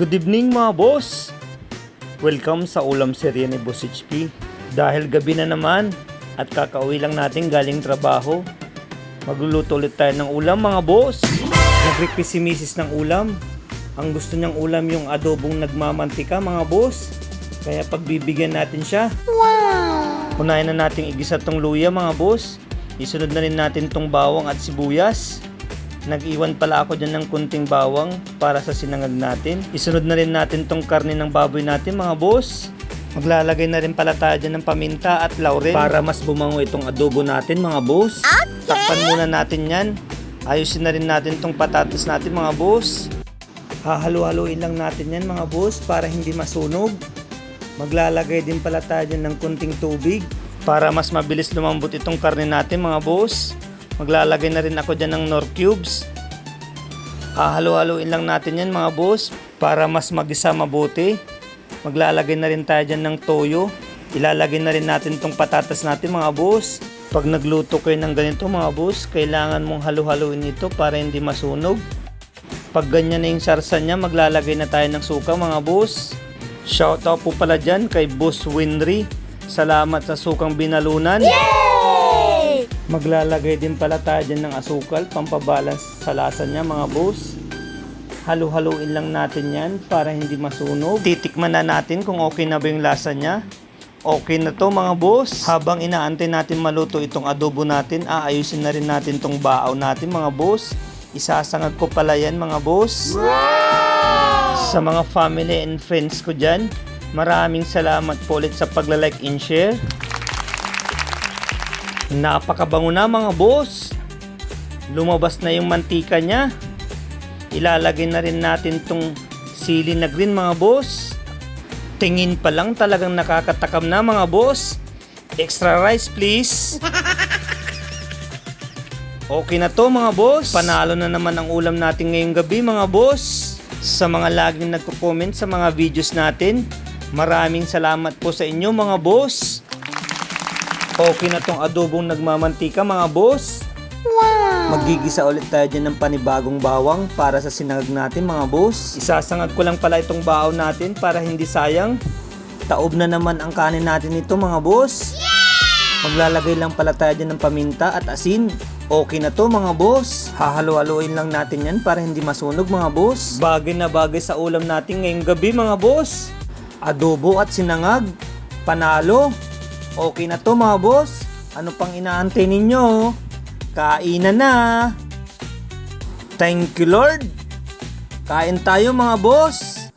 Good evening mga boss! Welcome sa ulam serye ni Boss HP. Dahil gabi na naman at kakauwi lang natin galing trabaho, magluluto ulit tayo ng ulam mga boss. Nag-request si Mrs. ng ulam. Ang gusto niyang ulam yung adobong nagmamantika mga boss. Kaya pagbibigyan natin siya. Wow! Unahin na natin igisa tong luya mga boss. Isunod na rin natin tong bawang at sibuyas. Nag-iwan pala ako dyan ng kunting bawang para sa sinangag natin. Isunod na rin natin tong karne ng baboy natin mga boss. Maglalagay na rin pala tayo dyan ng paminta at laurel para mas bumango itong adobo natin mga boss. Okay. Takpan muna natin yan. Ayusin na rin natin tong patatas natin mga boss. Hahalo-haloin lang natin yan mga boss para hindi masunog. Maglalagay din pala tayo dyan ng kunting tubig para mas mabilis lumambot itong karne natin mga boss. Maglalagay na rin ako dyan ng Knorr cubes. Hahalo-haloin lang natin yan mga boss para mas magisa mabuti. Maglalagay na rin tayo dyan ng toyo. Ilalagay na rin natin tong patatas natin mga boss. Pag nagluto kayo ng ganito mga boss, kailangan mong halo-haloin ito para hindi masunog. Pag ganyan na yung sarsa niya, maglalagay na tayo ng suka mga boss. Shoutout po pala dyan kay Boss Winry. Salamat sa sukang binalunan. Yay! Maglalagay din pala tayo dyan ng asukal, pampabalance sa lasa niya mga boss. Halo-haloin lang natin yan para hindi masunog. Titikman na natin kung okay na ba yung lasa niya. Okay na to mga boss. Habang inaantay natin maluto itong adobo natin, aayusin na rin natin tong baaw natin mga boss. Isasangag ko pala yan mga boss. Wow! Sa mga family and friends ko dyan, maraming salamat po ulit sa pagla-like and share. Napakabango na mga boss. Lumabas na yung mantika niya. Ilalagay na rin natin tong sili na green mga boss. Tingin pa lang talagang nakakatakam na mga boss. Extra rice please. Okay na to mga boss. Panalo na naman ang ulam natin ngayong gabi mga boss. Sa mga laging nagko-comment sa mga videos natin, maraming salamat po sa inyo mga boss. Okay na tong adobong nagmamantika mga boss. Wow! Magigisa ulit tayo dyan ng panibagong bawang para sa sinangag natin mga boss. Isasangag ko lang pala itong baaw natin para hindi sayang. Taob na naman ang kanin natin nito mga boss. Yeah! Maglalagay lang pala tayo dyan ng paminta at asin. Okay na to mga boss. Hahalo-haloin lang natin yan para hindi masunog mga boss. Bagay na bagay sa ulam natin ngayong gabi mga boss. Adobo at sinangag. Panalo. Okay na to mga boss. Ano pang inaantay ninyo? Kainan na. Thank you Lord. Kain tayo mga boss.